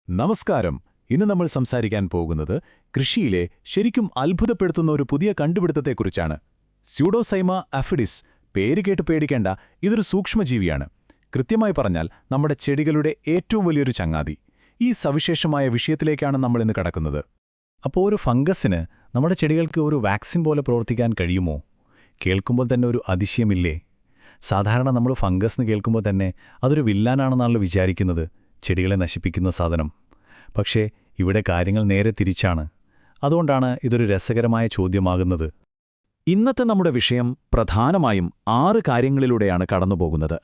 നമസ്കാരം. ഇന്ന് നമ്മൾ സംസാരിക്കാൻ പോകുന്നത് കൃഷിയിലെ ശരിക്കും അത്ഭുതപ്പെടുത്തുന്ന ഒരു പുതിയ കണ്ടുപിടുത്തത്തെക്കുറിച്ചാണ്. സ്യൂഡോസൈമ അഫിഡിസ്. പേര് കേട്ട് പേടിക്കേണ്ട, ഇതൊരു സൂക്ഷ്മജീവിയാണ്. കൃത്യമായി പറഞ്ഞാൽ നമ്മുടെ ചെടികളുടെ ഏറ്റവും വലിയൊരു ചങ്ങാതി. ഈ സവിശേഷമായ വിഷയത്തിലേക്കാണ് നമ്മളിന്ന് കടക്കുന്നത്. അപ്പോൾ ഒരു ഫംഗസിന് നമ്മുടെ ചെടികൾക്ക് ഒരു വാക്സിൻ പോലെ പ്രവർത്തിക്കാൻ കഴിയുമോ? കേൾക്കുമ്പോൾ തന്നെ ഒരു അതിശയമില്ലേ? സാധാരണ നമ്മൾ ഫംഗസ് എന്ന് കേൾക്കുമ്പോൾ തന്നെ അതൊരു വില്ലാനാണെന്നാണല്ലോ വിചാരിക്കുന്നത്, ചെടികളെ നശിപ്പിക്കുന്ന സാധനം. പക്ഷേ ഇവിടെ കാര്യങ്ങൾ നേരെ തിരിച്ചാണ്. അതുകൊണ്ടാണ് ഇതൊരു രസകരമായ ചോദ്യമാകുന്നത്. ഇന്നത്തെ നമ്മുടെ വിഷയം പ്രധാനമായും 6 കാര്യങ്ങളിലൂടെയാണ് കടന്നുപോകുന്നത്.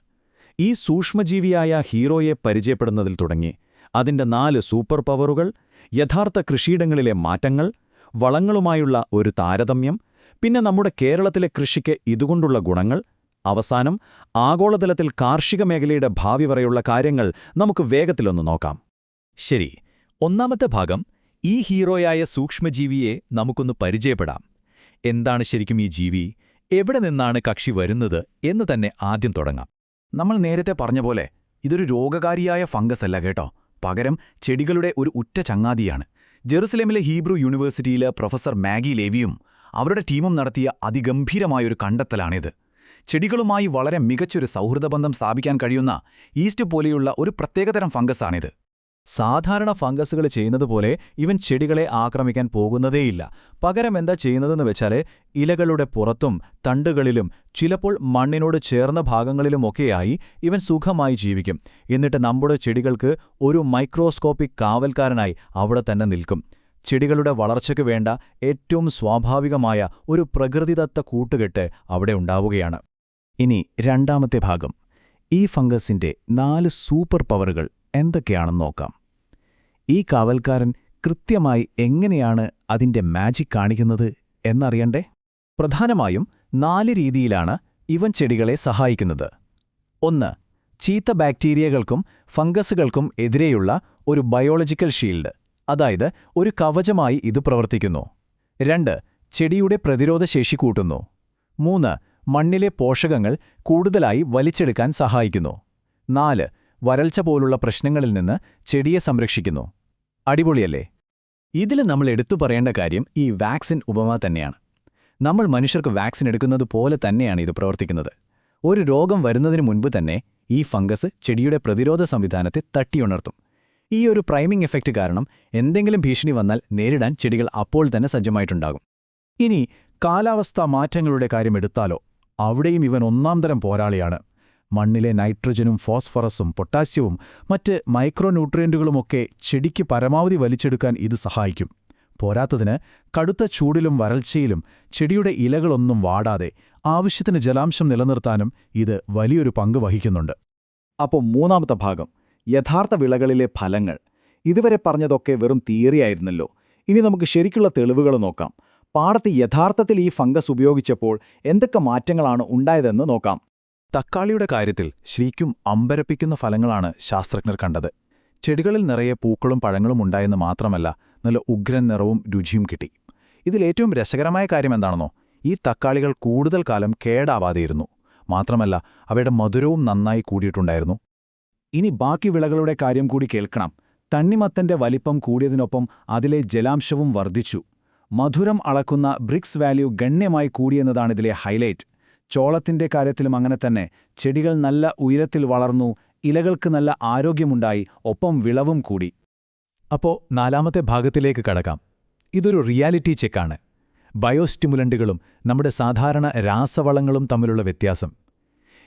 ഈ സൂക്ഷ്മജീവിയായ ഹീറോയെ പരിചയപ്പെടുന്നതിൽ തുടങ്ങി അതിൻ്റെ 4 സൂപ്പർ പവറുകൾ, യഥാർത്ഥ കൃഷിയിടങ്ങളിലെ മാറ്റങ്ങൾ, വളങ്ങളുമായുള്ള ഒരു താരതമ്യം, പിന്നെ നമ്മുടെ കേരളത്തിലെ കൃഷിക്ക് ഇതുകൊണ്ടുള്ള ഗുണങ്ങൾ, അവസാനം ആഗോളതലത്തിൽ കാർഷിക മേഖലയുടെ ഭാവി വരെയുള്ള കാര്യങ്ങൾ നമുക്ക് വേഗത്തിലൊന്ന് നോക്കാം. ശരി, ഒന്നാമത്തെ ഭാഗം, ഈ ഹീറോയായ സൂക്ഷ്മജീവിയെ നമുക്കൊന്ന് പരിചയപ്പെടാം. എന്താണ് ശരിക്കും ഈ ജീവി, എവിടെ നിന്നാണ് കക്ഷി വരുന്നത് എന്ന് തന്നെ ആദ്യം തുടങ്ങാം. നമ്മൾ നേരത്തെ പറഞ്ഞ പോലെ ഇതൊരു രോഗകാരിയായ ഫംഗസ് അല്ല കേട്ടോ, പകരം ചെടികളുടെ ഒരു ഉറ്റ ചങ്ങാതിയാണ്. ജെറുസലേമിലെ ഹീബ്രു യൂണിവേഴ്സിറ്റിയിലെ പ്രൊഫസർ മാഗി ലേവിയും അവരുടെ ടീമും നടത്തിയ അതിഗംഭീരമായൊരു കണ്ടെത്തലാണിത്. ചെടികളുമായി വളരെ മികച്ചൊരു സൗഹൃദബന്ധം സ്ഥാപിക്കാൻ കഴിയുന്ന ഈസ്റ്റ് പോലെയുള്ള ഒരു പ്രത്യേകതരം ഫംഗസാണിത്. സാധാരണ ഫംഗസുകൾ ചെയ്യുന്നതുപോലെ ഇവൻ ചെടികളെ ആക്രമിക്കാൻ പോകുന്നതേയില്ല. പകരം എന്താ ചെയ്യുന്നതെന്ന് വെച്ചാൽ ഇലകളുടെ പുറത്തും തണ്ടുകളിലും ചിലപ്പോൾ മണ്ണിനോട് ചേർന്ന ഭാഗങ്ങളിലുമൊക്കെയായി ഇവൻ സുഖമായി ജീവിക്കും. എന്നിട്ട് നമ്മുടെ ചെടികൾക്ക് ഒരു മൈക്രോസ്കോപ്പിക് കാവൽക്കാരനായി അവിടെ തന്നെ നിൽക്കും. ചെടികളുടെ വളർച്ചയ്ക്ക് വേണ്ട ഏറ്റവും സ്വാഭാവികമായ ഒരു പ്രകൃതിദത്ത കൂട്ടുകെട്ട് അവിടെ ഉണ്ടാവുകയാണ്. ഇനി രണ്ടാമത്തെ ഭാഗം, ഈ ഫംഗസിന്റെ 4 സൂപ്പർ പവറുകൾ എന്തൊക്കെയാണെന്ന് നോക്കാം. ഈ കാവൽക്കാരൻ കൃത്യമായി എങ്ങനെയാണ് അതിന്റെ മാജിക് കാണിക്കുന്നത് എന്നറിയണ്ടേ? പ്രധാനമായും 4 രീതിയിലാണ് ഇവൻ ചെടികളെ സഹായിക്കുന്നത്. 1. ചീത്ത ബാക്ടീരിയകൾക്കും ഫംഗസുകൾക്കും എതിരെയുള്ള ഒരു ബയോളജിക്കൽ ഷീൽഡ്, അതായത് ഒരു കവചമായി ഇത് പ്രവർത്തിക്കുന്നു. 2. ചെടിയുടെ പ്രതിരോധശേഷി കൂട്ടുന്നു. 3. മണ്ണിലെ പോഷകങ്ങൾ കൂടുതലായി വലിച്ചെടുക്കാൻ സഹായിക്കുന്നു. 4. വരൾച്ച പോലുള്ള പ്രശ്നങ്ങളിൽ നിന്ന് ചെടിയെ സംരക്ഷിക്കുന്നു. അടിപൊളിയല്ലേ? ഇതിൽ നമ്മൾ എടുത്തു പറയേണ്ട കാര്യം ഈ വാക്സിൻ ഉപമ തന്നെയാണ്. നമ്മൾ മനുഷ്യർക്ക് വാക്സിൻ എടുക്കുന്നത് പോലെ തന്നെയാണ് ഇത് പ്രവർത്തിക്കുന്നത്. ഒരു രോഗം വരുന്നതിന് മുൻപ് തന്നെ ഈ ഫംഗസ് ചെടിയുടെ പ്രതിരോധ സംവിധാനത്തെ തട്ടിയുണർത്തും. ഈ ഒരു പ്രൈമിംഗ് എഫക്റ്റ് കാരണം എന്തെങ്കിലും ഭീഷണി വന്നാൽ നേരിടാൻ ചെടികൾ അപ്പോൾ തന്നെ സജ്ജമായിട്ടുണ്ടാകും. ഇനി കാലാവസ്ഥാ മാറ്റങ്ങളുടെ കാര്യമെടുത്താലോ, അവിടെയും ഇവൻ ഒന്നാംതരം പോരാളിയാണ്. മണ്ണിലെ നൈട്രജനും ഫോസ്ഫറസും പൊട്ടാസ്യവും മറ്റ് മൈക്രോന്യൂട്രിയന്റുകളുമൊക്കെ ചെടിക്ക് പരമാവധി വലിച്ചെടുക്കാൻ ഇത് സഹായിക്കും. പോരാത്തതിന് കടുത്ത ചൂടിലും വരൾച്ചയിലും ചെടിയുടെ ഇലകളൊന്നും വാടാതെ ആവശ്യത്തിന് ജലാംശം നിലനിർത്താനും ഇത് വലിയൊരു പങ്ക് വഹിക്കുന്നുണ്ട്. അപ്പോൾ മൂന്നാമത്തെ ഭാഗം, യഥാർത്ഥ വിളകളിലെ ഫലങ്ങൾ. ഇതുവരെ പറഞ്ഞതൊക്കെ വെറും തിയറിയായിരുന്നല്ലോ. ഇനി നമുക്ക് ശരിക്കുള്ള തെളിവുകൾ നോക്കാം. പാടത്ത് യഥാർത്ഥത്തിൽ ഈ ഫംഗസ് ഉപയോഗിച്ചപ്പോൾ എന്തൊക്കെ മാറ്റങ്ങളാണ് ഉണ്ടായതെന്ന് നോക്കാം. തക്കാളിയുടെ കാര്യത്തിൽ ശരിക്കും അമ്പരപ്പിക്കുന്ന ഫലങ്ങളാണ് ശാസ്ത്രജ്ഞർ കണ്ടത്. ചെടികളിൽ നിറയെ പൂക്കളും പഴങ്ങളും ഉണ്ടായെന്ന് മാത്രമല്ല, നല്ല ഉഗ്രൻ നിറവും രുചിയും കിട്ടി. ഇതിലേറ്റവും രസകരമായ കാര്യം എന്താണെന്നോ, ഈ തക്കാളികൾ കൂടുതൽ കാലം കേടാവാതെയിരുന്നു. മാത്രമല്ല, അവയുടെ മധുരവും നന്നായി കൂടിയിട്ടുണ്ടായിരുന്നു. ഇനി ബാക്കി വിളകളുടെ കാര്യം കൂടി കേൾക്കണം. തണ്ണിമത്തന്റെ വലിപ്പം കൂടിയതിനൊപ്പം അതിലെ ജലാംശവും വർദ്ധിച്ചു. മധുരം അളക്കുന്ന ബ്രിക്സ് വാല്യൂ ഗണ്യമായി കൂടിയെന്നതാണിതിലെ ഹൈലൈറ്റ്. ചോളത്തിന്റെ കാര്യത്തിലും അങ്ങനെ തന്നെ. ചെടികൾ നല്ല ഉയരത്തിൽ വളർന്നു, ഇലകൾക്ക് നല്ല ആരോഗ്യമുണ്ടായി, ഒപ്പം വിളവും കൂടി. അപ്പോൾ 4ാമത്തെ ഭാഗത്തിലേക്ക് കടക്കാം. ഇതൊരു റിയാലിറ്റി ചെക്കാണ്. ബയോസ്റ്റിമുലന്റുകളും നമ്മുടെ സാധാരണ രാസവളങ്ങളും തമ്മിലുള്ള വ്യത്യാസം.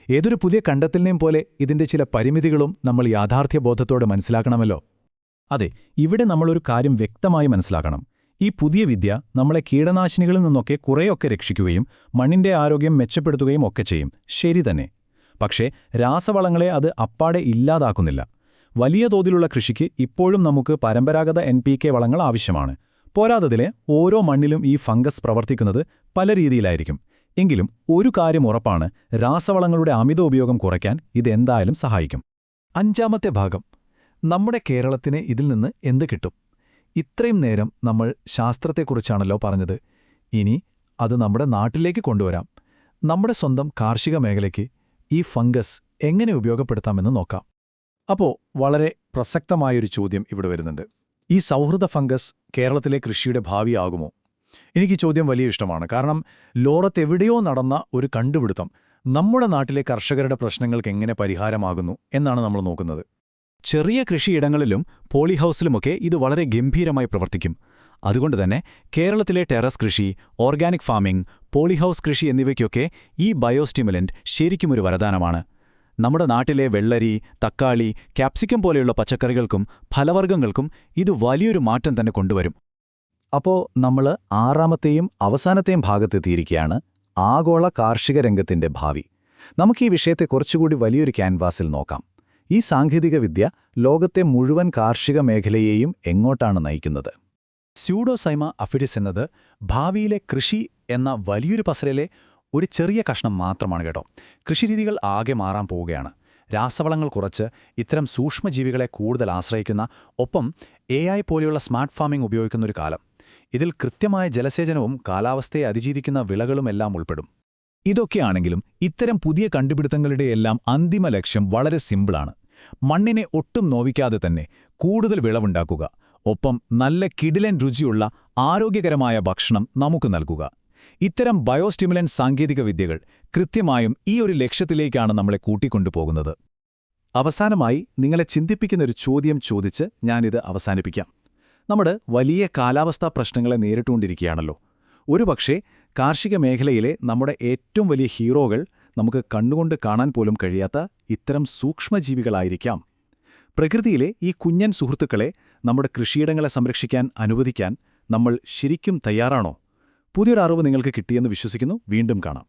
ഏതൊരു പുതിയ കണ്ടെത്തലിനെയും പോലെ ഇതിന്റെ ചില പരിമിതികളും നമ്മൾ യാഥാർത്ഥ്യബോധത്തോടെ മനസ്സിലാക്കണമല്ലോ. അതെ, ഇവിടെ നമ്മളൊരു കാര്യം വ്യക്തമായി മനസ്സിലാക്കണം. ഈ പുതിയ വിദ്യ നമ്മളെ കീടനാശിനികളിൽ നിന്നൊക്കെ കുറേയൊക്കെ രക്ഷിക്കുകയും മണ്ണിന്റെ ആരോഗ്യം മെച്ചപ്പെടുത്തുകയും ഒക്കെ ചെയ്യും, ശരി തന്നെ. പക്ഷേ രാസവളങ്ങളെ അത് അപ്പാടെ ഇല്ലാതാക്കുന്നില്ല. വലിയ തോതിലുള്ള കൃഷിക്ക് ഇപ്പോഴും നമുക്ക് പരമ്പരാഗത NPK വളങ്ങൾ ആവശ്യമാണ്. പോരാത്തതിലെ ഓരോ മണ്ണിലും ഈ ഫംഗസ് പ്രവർത്തിക്കുന്നത് പല രീതിയിലായിരിക്കും. എങ്കിലും ഒരു കാര്യം ഉറപ്പാണ്, രാസവളങ്ങളുടെ അമിത ഉപയോഗം കുറയ്ക്കാൻ ഇതെന്തായാലും സഹായിക്കും. 5ാമത്തെ ഭാഗം, നമ്മുടെ കേരളത്തിന് ഇതിൽ നിന്ന് എന്ത് കിട്ടും? ഇത്രയും നേരം നമ്മൾ ശാസ്ത്രത്തെക്കുറിച്ചാണല്ലോ പറഞ്ഞത്. ഇനി അത് നമ്മുടെ നാട്ടിലേക്ക് കൊണ്ടുവരാം. നമ്മുടെ സ്വന്തം കാർഷിക മേഖലയ്ക്ക് ഈ ഫംഗസ് എങ്ങനെ ഉപയോഗപ്പെടുത്താമെന്ന് നോക്കാം. അപ്പോൾ വളരെ പ്രസക്തമായൊരു ചോദ്യം ഇവിടെ വരുന്നുണ്ട്. ഈ സൗഹൃദ ഫംഗസ് കേരളത്തിലെ കൃഷിയുടെ ഭാവിയാകുമോ? എനിക്ക് ഈ ചോദ്യം വലിയ ഇഷ്ടമാണ്. കാരണം ലോകത്തെവിടെയോ നടന്ന ഒരു കണ്ടുപിടുത്തം നമ്മുടെ നാട്ടിലെ കർഷകരുടെ പ്രശ്നങ്ങൾക്ക് എങ്ങനെ പരിഹാരമാകുന്നു എന്നാണ് നമ്മൾ നോക്കുന്നത്. ചെറിയ കൃഷിയിടങ്ങളിലും പോളിഹൗസിലുമൊക്കെ ഇത് വളരെ ഗംഭീരമായി പ്രവർത്തിക്കും. അതുകൊണ്ടുതന്നെ കേരളത്തിലെ ടെറസ് കൃഷി, ഓർഗാനിക് ഫാമിംഗ്, പോളിഹൗസ് കൃഷി എന്നിവയ്ക്കൊക്കെ ഈ ബയോസ്റ്റിമുലന്റ് ശരിക്കുമൊരു വരദാനമാണ്. നമ്മുടെ നാട്ടിലെ വെള്ളരി, തക്കാളി, ക്യാപ്സിക്കം പോലെയുള്ള പച്ചക്കറികൾക്കും ഫലവർഗ്ഗങ്ങൾക്കും ഇത് വലിയൊരു മാറ്റം തന്നെ കൊണ്ടുവരും. അപ്പോൾ നമ്മൾ 6ാമത്തെയും അവസാനത്തെയും ഭാഗത്തെത്തിയിരിക്കുകയാണ്, ആഗോള കാർഷിക രംഗത്തിന്റെ ഭാവി. നമുക്ക് ഈ വിഷയത്തെ കുറച്ചുകൂടി വലിയൊരു ക്യാൻവാസിൽ നോക്കാം. ഈ സാങ്കേതികവിദ്യ ലോകത്തെ മുഴുവൻ കാർഷിക മേഖലയെയും എങ്ങോട്ടാണ് നയിക്കുന്നത്? സ്യൂഡോസൈമ അഫിഡിസ് എന്നത് ഭാവിയിലെ കൃഷി എന്ന വലിയൊരു പസലിലെ ഒരു ചെറിയ കഷ്ണം മാത്രമാണ് കേട്ടോ. കൃഷിരീതികൾ ആകെ മാറാൻ പോവുകയാണ്. രാസവളങ്ങൾ കുറച്ച് ഇത്തരം സൂക്ഷ്മജീവികളെ കൂടുതൽ ആശ്രയിക്കുന്ന, ഒപ്പം AI പോലെയുള്ള സ്മാർട്ട് ഫാമിംഗ് ഉപയോഗിക്കുന്നൊരു കാലം. ഇതിൽ കൃത്യമായ ജലസേചനവും കാലാവസ്ഥയെ അതിജീവിക്കുന്ന വിളകളുമെല്ലാം ഉൾപ്പെടും. ഇതൊക്കെയാണെങ്കിലും ഇത്തരം പുതിയ കണ്ടുപിടുത്തങ്ങളുടെയെല്ലാം അന്തിമ ലക്ഷ്യം വളരെ സിമ്പിളാണ്. മണ്ണിനെ ഒട്ടും നോവിക്കാതെ തന്നെ കൂടുതൽ വിളവുണ്ടാക്കുക, ഒപ്പം നല്ല കിടിലൻ രുചിയുള്ള ആരോഗ്യകരമായ ഭക്ഷണം നമുക്ക് നൽകുക. ഇത്തരം ബയോസ്റ്റിമുലന്റ് സാങ്കേതികവിദ്യകൾ കൃത്യമായും ഈ ഒരു ലക്ഷ്യത്തിലേക്കാണ് നമ്മളെ കൂട്ടിക്കൊണ്ടുപോകുന്നത്. അവസാനമായി നിങ്ങളെ ചിന്തിപ്പിക്കുന്നൊരു ചോദ്യം ചോദിച്ച് ഞാനിത് അവസാനിപ്പിക്കാം. നമ്മുടെ വലിയ കാലാവസ്ഥാ പ്രശ്നങ്ങളെ നേരിട്ടുകൊണ്ടിരിക്കുകയാണല്ലോ. ഒരുപക്ഷേ കാർഷിക മേഖലയിലെ നമ്മുടെ ഏറ്റവും വലിയ ഹീറോകൾ നമുക്ക് കണ്ണുകൊണ്ട് കാണാൻ പോലും കഴിയാത്ത ഇത്തരം സൂക്ഷ്മജീവികളായിരിക്കാം. പ്രകൃതിയിലെ ഈ കുഞ്ഞൻ സുഹൃത്തുക്കളെ നമ്മുടെ കൃഷിയിടങ്ങളെ സംരക്ഷിക്കാൻ അനുവദിക്കാൻ നമ്മൾ ശരിക്കും തയ്യാറാണോ? പുതിയൊരു അറിവ് നിങ്ങൾക്ക് കിട്ടിയെന്ന് വിശ്വസിക്കുന്നു. വീണ്ടും കാണാം.